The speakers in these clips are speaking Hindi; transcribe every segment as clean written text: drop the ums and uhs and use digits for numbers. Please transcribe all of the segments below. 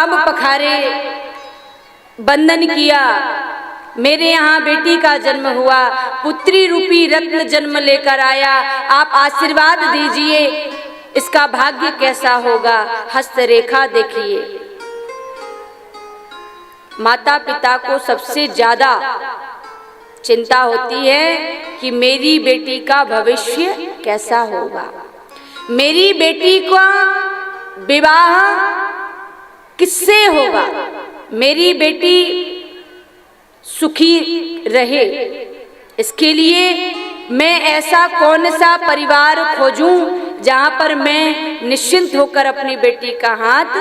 पाँव पखारे, वंदन किया, मेरे यहाँ बेटी का जन्म हुआ, पुत्री रूपी रत्न जन्म लेकर आया, आप आशीर्वाद दीजिए, इसका भाग्य कैसा होगा। हस्तरेखा देखिए। माता पिता को सबसे ज्यादा चिंता होती है कि मेरी बेटी का भविष्य कैसा होगा, मेरी बेटी का विवाह किससे होगा, मेरी बेटी सुखी रहे, इसके लिए मैं ऐसा कौन सा परिवार खोजूं जहां पर मैं निश्चिंत होकर अपनी बेटी का हाथ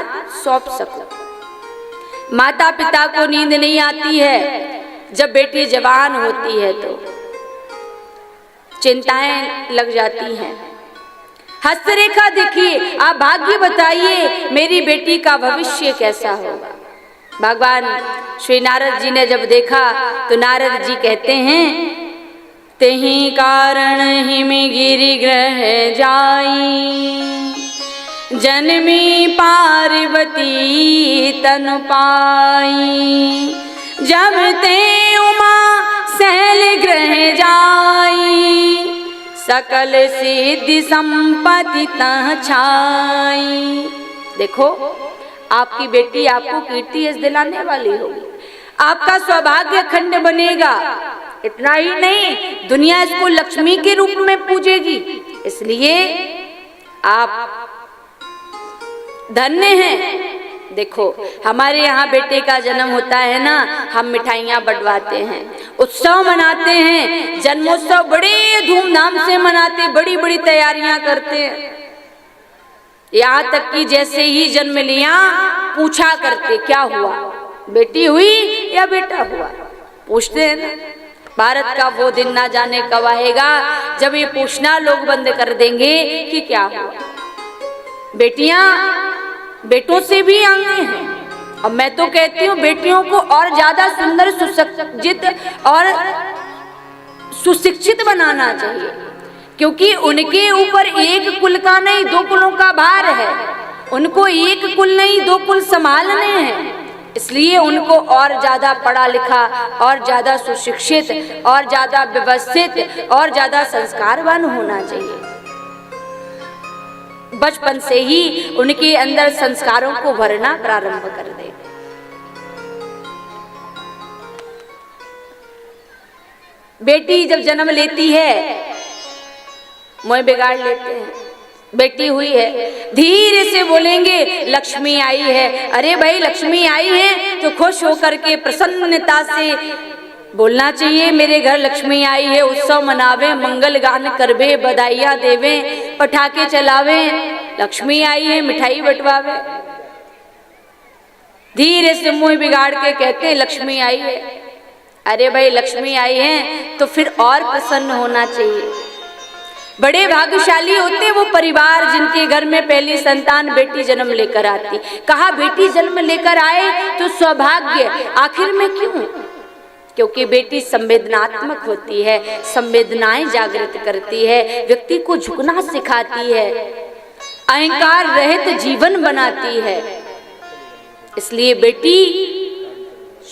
सौंप सकूं। माता पिता को नींद नहीं आती है, जब बेटी जवान होती है तो चिंताएं लग जाती हैं। हस्तरेखा देखिए, आप भाग्य बताइए मेरी बेटी का भविष्य कैसा होगा। भगवान श्री नारद जी ने जब देखा तो नारद जी कहते हैं, तेहि कारण हिम गिरि ग्रह जाई, जनमी पार्वती तनु पाई, जब ते उमा शैल ग्रह जाई, सकल सिद्धि संपत्ति तह छाई। देखो, आपकी बेटी आपको कीर्ति यश दिलाने वाली होगी, आपका सौभाग्य अखंड बनेगा। इतना ही नहीं, दुनिया इसको लक्ष्मी के रूप में पूजेगी, इसलिए आप धन्य हैं। देखो, हमारे यहाँ बेटे का जन्म होता है ना, हम मिठाइयाँ बंटवाते हैं, उत्सव मनाते हैं, जन्मोत्सव बड़े धूमधाम से मनाते, बड़ी बड़ी तैयारियां करते हैं। यहाँ तक कि जैसे ही जन्म लिया पूछा करते, क्या हुआ, बेटी हुई या बेटा हुआ, पूछते हैं ना। भारत का वो दिन ना जाने कब आएगा जब ये पूछना लोग बंद कर देंगे कि क्या हुआ। बेटियां बेटों से भी आगे हैं, और मैं तो कहती हूँ बेटियों को और ज्यादा सुंदर, सुसज्जित और सुशिक्षित बनाना चाहिए, क्योंकि उनके ऊपर एक कुल का नहीं 2 कुलों का भार है। उनको एक कुल नहीं 2 कुल संभालने हैं, इसलिए उनको और ज्यादा पढ़ा लिखा और ज्यादा सुशिक्षित और ज्यादा व्यवस्थित और ज्यादा संस्कारवान होना चाहिए। बचपन से ही उनके अंदर संस्कारों को भरना प्रारंभ कर दे। बेटी जब जन्म लेती है, मोह बिगाड़ लेते हैं। बेटी हुई है, धीरे से बोलेंगे लक्ष्मी आई है। अरे भाई, लक्ष्मी आई है तो खुश होकर के प्रसन्नता से बोलना चाहिए, मेरे घर लक्ष्मी आई है, उत्सव मनावे, मंगल गान करवे, बधाइयां देवे, पटाखे चलावे, लक्ष्मी आई है, मिठाई बंटवावे। धीरे से मुंह बिगाड़ के कहते हैं लक्ष्मी आई है। अरे भाई, लक्ष्मी आई है तो फिर और प्रसन्न होना चाहिए। बड़े भाग्यशाली होते वो परिवार जिनके घर में पहली संतान बेटी जन्म लेकर आती। कहा बेटी जन्म लेकर आए तो सौभाग्य, आखिर में क्यों? क्योंकि बेटी संवेदनात्मक होती है, संवेदनाएं जागृत करती है, व्यक्ति को झुकना सिखाती है, अहंकार रहित जीवन बनाती है। इसलिए बेटी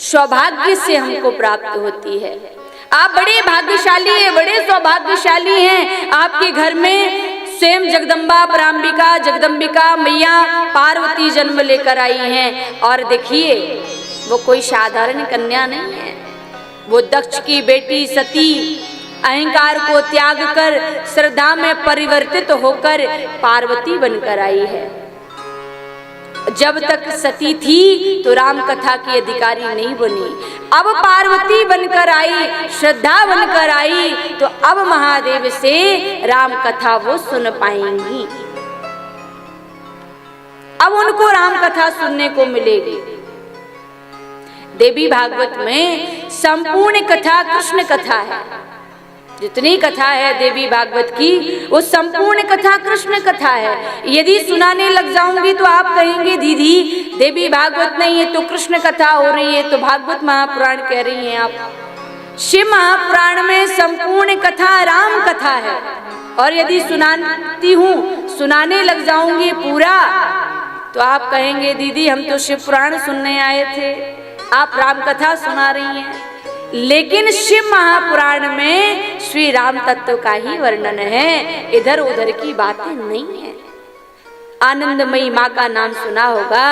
सौभाग्य से हमको प्राप्त होती है। आप बड़े भाग्यशाली हैं, बड़े सौभाग्यशाली हैं। आपके घर में स्वयं जगदम्बा, पराम्बिका, जगदम्बिका मैया पार्वती जन्म लेकर आई हैं। और देखिए, वो कोई साधारण कन्या नहीं है, वो दक्ष की बेटी सती अहंकार को त्याग कर श्रद्धा में परिवर्तित होकर पार्वती बनकर आई है। जब तक सती थी तो राम कथा की अधिकारी नहीं बनी, अब पार्वती बनकर आई, श्रद्धा बनकर आई, तो अब महादेव से राम कथा वो सुन पाएंगी, अब उनको राम कथा सुनने को मिलेगी। देवी भागवत में संपूर्ण कथा कृष्ण कथा है। जितनी कथा है देवी भागवत की वो संपूर्ण कथा कृष्ण कथा है। यदि सुनाने लग जाऊंगी तो आप कहेंगे दीदी देवी भागवत नहीं है तो कृष्ण कथा हो रही है, तो भागवत महापुराण कह रही हैं आप। शिव महापुराण में संपूर्ण कथा राम कथा है, और यदि सुनाती हूँ, सुनाने लग जाऊंगी पूरा, तो आप कहेंगे दीदी हम तो शिव पुराण सुनने आए थे, आप राम कथा सुना रही हैं। लेकिन शिव महापुराण में श्री राम तत्व का ही वर्णन है, इधर उधर की बातें नहीं है। आनंदमयी माँ का नाम सुना होगा।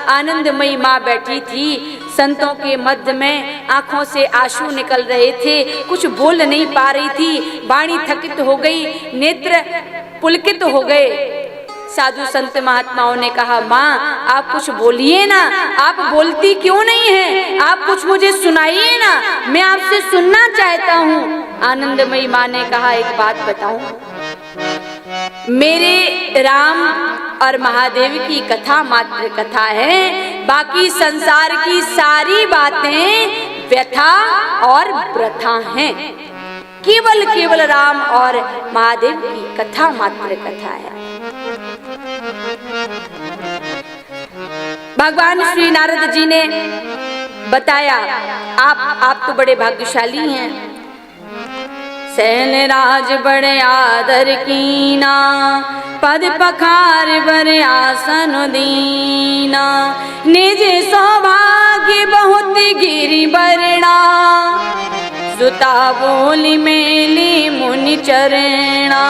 आनंदमयी माँ बैठी थी संतों के मध्य में, आंखों से आंसू निकल रहे थे, कुछ बोल नहीं पा रही थी, वाणी थकित हो गई, नेत्र पुलकित हो गए। साधु संत महात्माओं ने कहा माँ आप कुछ बोलिए ना, आप बोलती क्यों नहीं है, आप कुछ मुझे सुनाइए ना, मैं आपसे सुनना चाहता हूँ। आनंदमयी माँ ने कहा एक बात बताऊं, मेरे राम और महादेव की कथा मात्र कथा है, बाकी संसार की सारी बातें व्यथा और प्रथा हैं। केवल केवल राम और महादेव की कथा मात्र कथा है। भगवान श्री नारद जी ने बताया आप तो बड़े भाग्यशाली हैं। सैल राज बड़े आदर कीना, पद पखार बर आसन दीना, निज सौभाग्य बहुत गिरि बरना, सुता बोली मेली मुनि चरणा,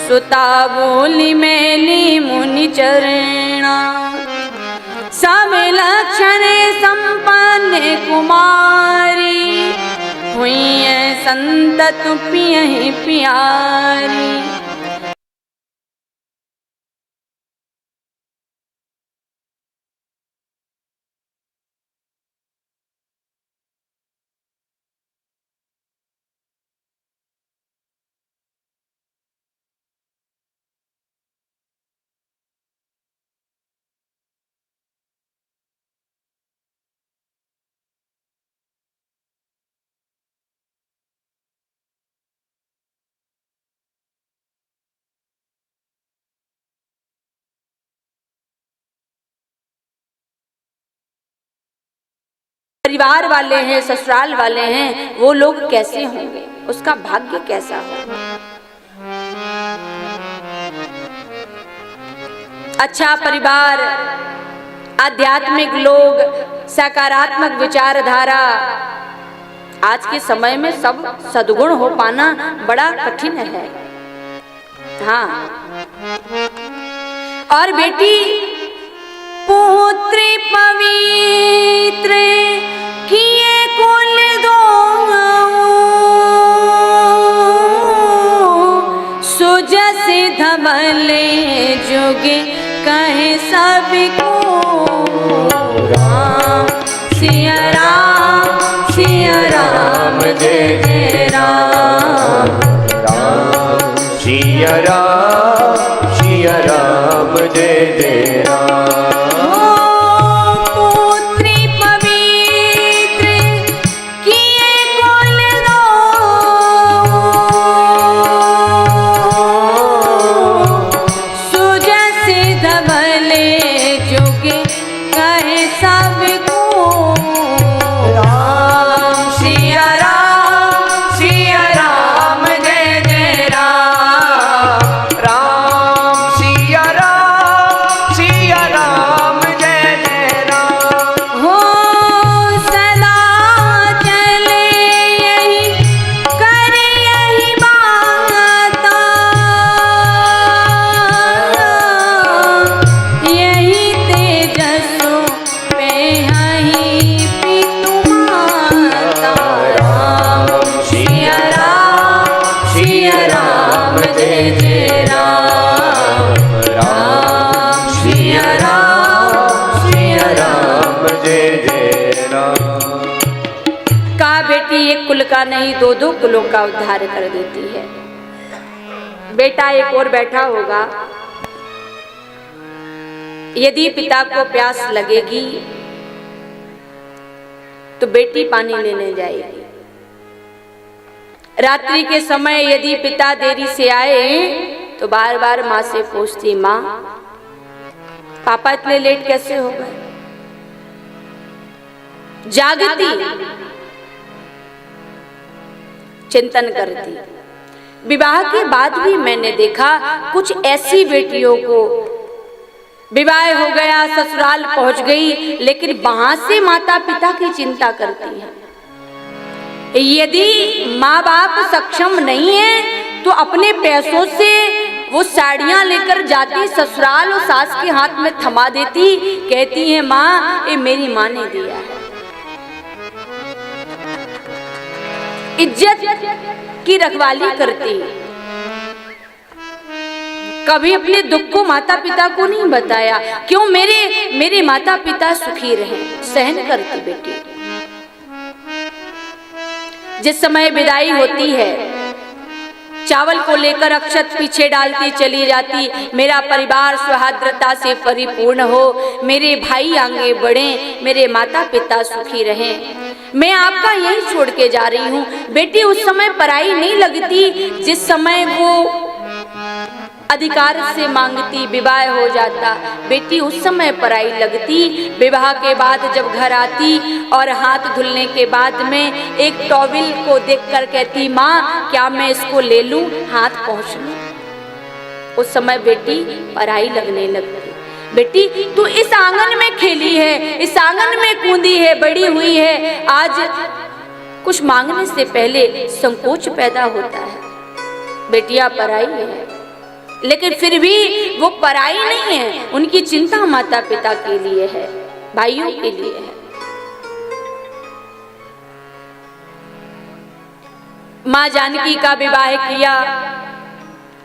सुता बोली मेली मुनि चरणा, सब लक्षण संपन्न कुमारी, हुई संतत पियहि प्यारी। परिवार वाले हैं, ससुराल वाले हैं, वो लोग कैसे होंगे, उसका भाग्य कैसा होगा। अच्छा परिवार, आध्यात्मिक लोग, सकारात्मक विचारधारा, आज के समय में सब सद्गुण हो पाना बड़ा कठिन है। हाँ, और बेटी पुत्र पवित्र किए कुल दो, सुजस धवले जुग कहे सबको, राम सिया राम जय जय राम, राम सिया राम जय जय राम। कुल का नहीं, दो दो कुलों का उद्धार कर देती है। बेटा एक और बैठा होगा, यदि पिता को प्यास लगेगी तो बेटी पानी लेने जाएगी। रात्रि के समय यदि पिता देरी से आए तो बार बार माँ से पूछती, माँ पापा इतने लेट कैसे हो गए। जागती, चिंतन करती। विवाह के बाद भी मैंने देखा कुछ ऐसी बेटियों को विवाह हो गया, ससुराल पहुंच गई, लेकिन वहां से माता पिता की चिंता करती है। यदि माँ बाप सक्षम नहीं है तो अपने पैसों से वो साड़ियां लेकर जाती ससुराल और सास के हाथ में थमा देती, कहती है माँ ये मेरी माँ ने दिया है। इज्जत की रखवाली करती, कभी अपने दुख को माता पिता को नहीं बताया। क्यों? मेरे माता पिता सुखी रहे, सहन करती बेटी। जिस समय विदाई होती है, चावल को लेकर अक्षत पीछे डालती चली जाती, मेरा परिवार सौहार्द्रता से परिपूर्ण हो, मेरे भाई आगे बढ़े, मेरे माता पिता सुखी रहें, मैं आपका यही छोड़ के जा रही हूँ। बेटी उस समय पराई नहीं लगती, जिस समय वो अधिकार से मांगती, विवाह हो जाता, बेटी उस समय पराई लगती। विवाह के बाद जब घर आती और हाथ धुलने के बाद में एक टॉवल को देखकर कहती, माँ क्या मैं इसको ले लूं, हाथ पहुँच लूं। उस समय बेटी पराई लगने लगती। बेटी तू इस आंगन में खेली है, इस आंगन में कूदी है, बड़ी हुई है, आज कुछ मांगने से पहले संकोच पैदा होता है। बेटियां पराई है, लेकिन फिर भी वो पराई नहीं है, उनकी चिंता माता पिता के लिए है, भाइयों के लिए है। माँ जानकी का विवाह किया,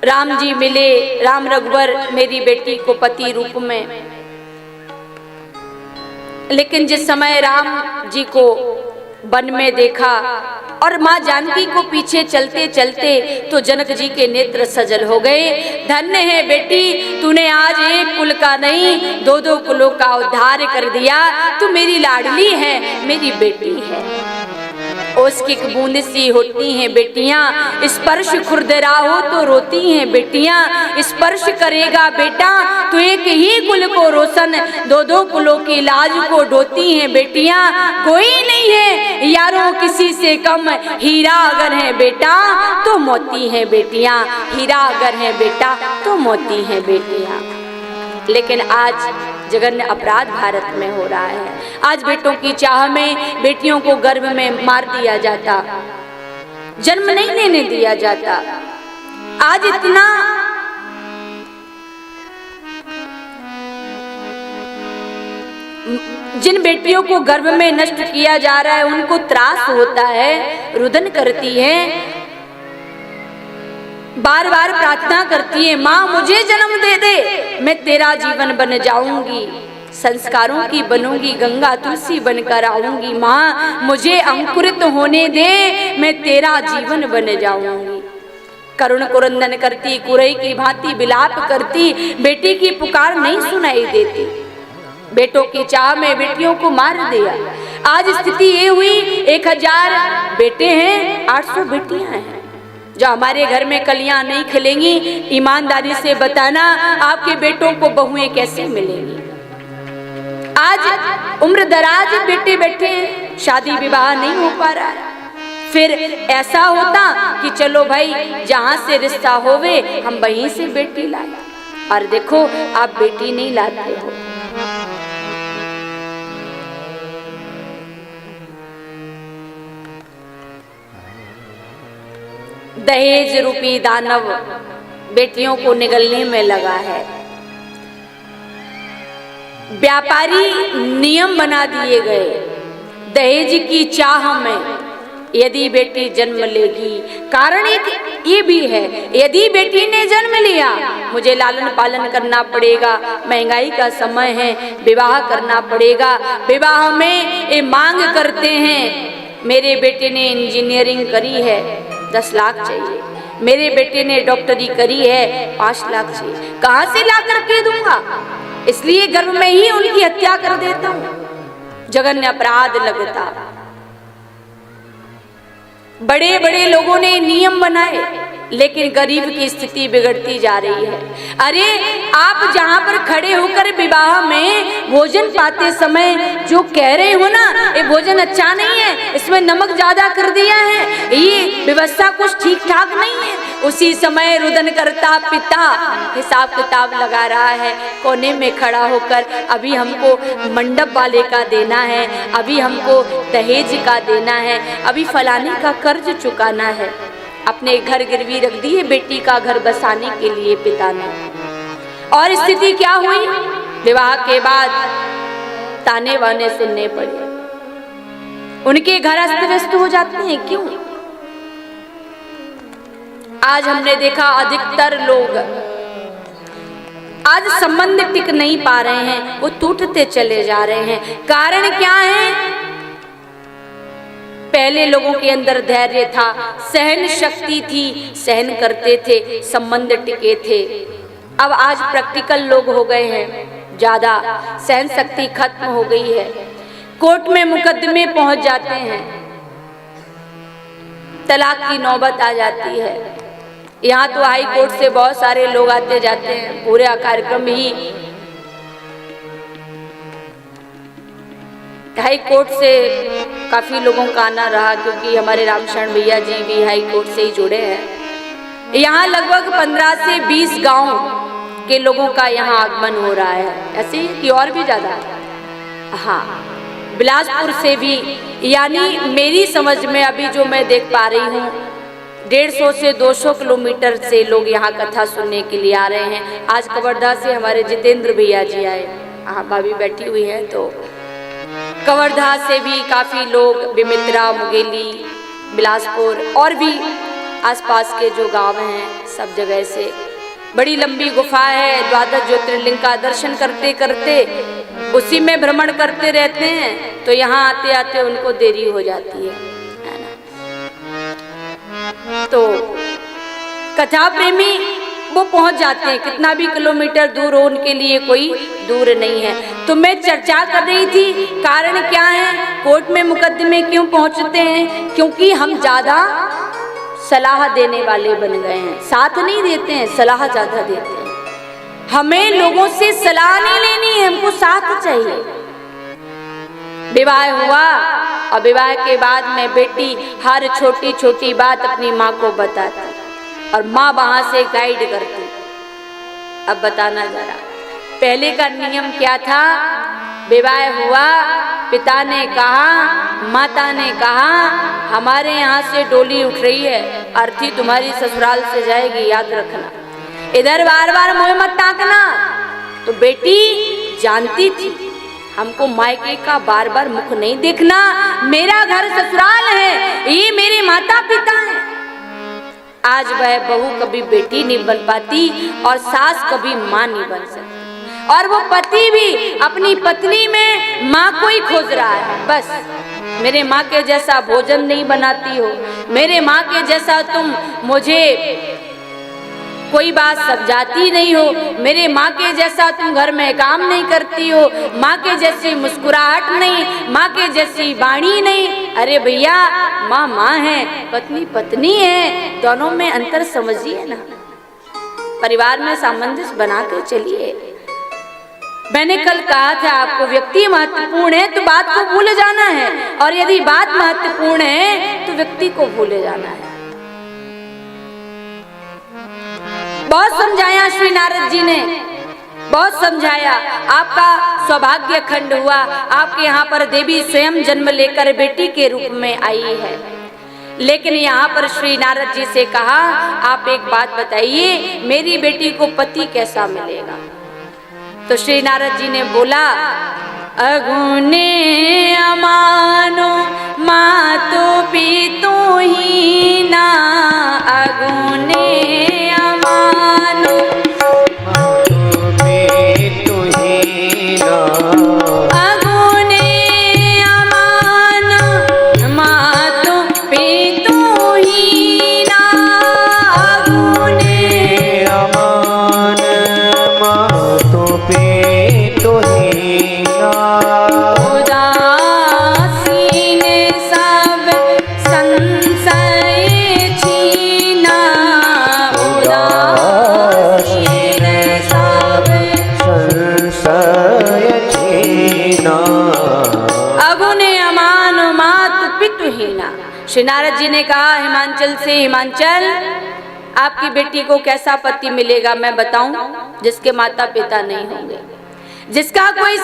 राम जी मिले, राम रघुवर मेरी बेटी को पति रूप में। लेकिन जिस समय राम जी को वन में देखा और माँ जानकी को पीछे चलते चलते तो जनक जी के नेत्र सजल हो गए। धन्य है बेटी, तूने आज एक कुल का नहीं दो दो कुलों का उद्धार कर दिया। तू मेरी लाडली है, मेरी बेटी है। उसकी बूंद सी होती हैं बेटियां, स्पर्श खुरदरा हो तो रोती हैं बेटियां। स्पर्श करेगा बेटा तो एक ही कुल को रोशन, दो दो कुलों की लाज को ढोती हैं बेटियां। कोई नहीं है यारों किसी से कम, हीरा अगर है बेटा तो मोती है बेटियां। हीरा अगर है बेटा तो मोती है बेटियां। लेकिन आज जघन्य अपराध भारत में हो रहा है। आज बेटों की चाह में बेटियों को गर्भ में मार दिया जाता, जन्म नहीं लेने दिया जाता। आज इतना जिन बेटियों को गर्भ में नष्ट किया जा रहा है उनको त्रास होता है, रुदन करती है, बार बार प्रार्थना करती है, माँ मुझे जन्म दे दे, मैं तेरा जीवन बन जाऊंगी, संस्कारों की बनूंगी, गंगा तुलसी बनकर आऊंगी। माँ मुझे अंकुरित होने दे, मैं तेरा जीवन बन जाऊंगी। करुण कुरंदन करती, कुरई की भांति विलाप करती, बेटी की पुकार नहीं सुनाई देती। बेटों की चाह में बेटियों को मार दिया। आज स्थिति ये हुई 1000 बेटे हैं, 800 बेटियां हैं। जो हमारे घर में कलियां नहीं खिलेंगी, ईमानदारी से बताना आपके बेटों को बहुएं कैसे मिलेंगी। आज उम्र दराज बेटे बैठे हैं, शादी विवाह नहीं हो पा रहा है। फिर ऐसा होता कि चलो भाई जहां से रिश्ता होवे हम वहीं से बेटी लाए, और देखो आप बेटी नहीं लाते हो। दहेज रूपी दानव बेटियों को निगलने में लगा है। व्यापारी नियम बना दिए गए। दहेज की चाह में यदि बेटी जन्म लेगी, कारण एक ये भी है, यदि बेटी ने जन्म लिया मुझे लालन पालन करना पड़ेगा, महंगाई का समय है, विवाह करना पड़ेगा। विवाह में ये मांग करते हैं, मेरे बेटे ने इंजीनियरिंग करी है 10 लाख चाहिए, मेरे बेटे ने डॉक्टरी करी है 5 लाख चाहिए। कहाँ से ला करके दूंगा? इसलिए गर्भ में ही उनकी हत्या कर देता हूँ। जघन्य अपराध लगता। बड़े बड़े लोगों ने नियम बनाए, लेकिन गरीब की स्थिति बिगड़ती जा रही है। अरे आप जहाँ पर खड़े होकर विवाह में भोजन पाते समय जो कह रहे हो ना, ये भोजन अच्छा नहीं है, इसमें नमक ज्यादा कर दिया है, ये व्यवस्था कुछ ठीक ठाक नहीं है, उसी समय रुदन करता पिता हिसाब किताब लगा रहा है कोने में खड़ा होकर, अभी हमको मंडप वाले का देना है, अभी हमको दहेज का देना है, अभी फलाने का कर्ज चुकाना है। अपने घर गिरवी रख दिए बेटी का घर बसाने के लिए पिता ने। और स्थिति क्या हुई, विवाह के बाद ताने वाने सुनने पड़े, उनके घर अस्त व्यस्त हो जाते हैं। क्यों? आज हमने देखा अधिकतर लोग आज संबंध टिक नहीं पा रहे हैं, वो टूटते चले जा रहे हैं। कारण क्या है? पहले लोगों के अंदर धैर्य था, सहन शक्ति थी, सहन करते थे, संबंध टिके थे। अब आज प्रैक्टिकल लोग हो गए हैं, ज्यादा सहन शक्ति खत्म हो गई है, कोर्ट में मुकदमे पहुंच जाते हैं, तलाक की नौबत आ जाती है। यहाँ तो हाई कोर्ट से बहुत सारे लोग आते जाते हैं, पूरे कार्यक्रम ही हाई कोर्ट से काफी लोगों का आना रहा, क्योंकि हमारे रामशरण भैया जी भी हाई कोर्ट से ही जुड़े हैं। यहाँ लगभग 15 से 20 गांव के लोगों का यहाँ आगमन हो रहा है, ऐसे ही कि और भी ज्यादा। हाँ, बिलासपुर से भी, यानी मेरी समझ में अभी जो मैं देख पा रही हूँ 150 से 200 किलोमीटर से लोग यहाँ कथा सुनने के लिए आ रहे हैं। आज कवर्धा से हमारे जितेंद्र भैया जी आए, हाँ भाभी बैठी हुई हैं, तो कवर्धा से भी काफी लोग, बिमित्रा, मुगेली, बिलासपुर और भी आसपास के जो गांव हैं, सब जगह से। बड़ी लंबी गुफा है, द्वादश ज्योतिर्लिंग का दर्शन करते करते उसी में भ्रमण करते रहते हैं, तो यहाँ आते आते उनको देरी हो जाती है ना। तो कथा प्रेमी वो पहुंच जाते हैं, कितना भी किलोमीटर दूर हो उनके लिए कोई दूर नहीं है। तो मैं चर्चा कर रही थी, कारण क्या है, कोर्ट में मुकदमे क्यों पहुंचते हैं? क्योंकि हम ज्यादा सलाह देने वाले बन गए हैं, साथ नहीं देते हैं, सलाह ज्यादा देते हैं। हमें लोगों से सलाह नहीं लेनी है, हमको साथ चाहिए। विवाह हुआ और विवाह के बाद में बेटी हर छोटी छोटी बात अपनी माँ को बताती और माँ वहां से गाइड करती। अब बताना जरा, पहले का नियम क्या था? विवाह हुआ, पिता ने कहा, माता ने कहा, हमारे यहाँ से डोली उठ रही है, अर्थी तुम्हारी ससुराल से जाएगी, याद रखना, इधर बार बार मुँह मत ताकना। तो बेटी जानती थी हमको मायके का बार बार मुख नहीं देखना, मेरा घर ससुराल है, ये मेरे माता पिता हैं। आज वह बहू कभी बेटी नहीं बन पाती और सास कभी माँ नहीं बन सकती, और वो पति भी अपनी पत्नी में माँ को ही खोज रहा है। बस मेरे माँ के जैसा भोजन नहीं बनाती हो, मेरे माँ के जैसा तुम मुझे कोई बात समझाती नहीं हो, मेरे माँ के जैसा तुम घर में काम नहीं करती हो, माँ के जैसी मुस्कुराहट नहीं, माँ के जैसी वाणी नहीं। अरे भैया, माँ माँ है, पत्नी पत्नी है, दोनों में अंतर समझिए ना, परिवार में सामंजस्य बना कर चलिए। मैंने कल कहा था आपको, व्यक्ति महत्वपूर्ण है तो बात को भूल जाना है, और यदि बात महत्वपूर्ण है तो व्यक्ति को भूले जाना है। बहुत समझाया श्री नारद जी ने, बहुत समझाया, आपका सौभाग्य खंड हुआ, आपके यहाँ पर देवी स्वयं जन्म लेकर बेटी के रूप में आई है। लेकिन यहाँ पर श्री नारद जी से कहा, आप एक बात बताइए, मेरी बेटी को पति कैसा मिलेगा? तो श्री नारद जी ने बोला, अगुने अमानो मातो पितो ही ना, अगुने अमानो मातो पितो ही ना, अगुने अमान मातो पितो ही ना, अगुने अमान मातो पितो ही ना, उदासीन सब संशय छीना, उदासीन सब संशय छीना, अगुने अमान मातु पितुहीना। श्री नारद जी ने कहा, हिमांचल से हिमांचल आपकी बेटी को कैसा पति मिलेगा मैं बताऊं? जिसके माता पिता नहीं होंगे, जिसका कोई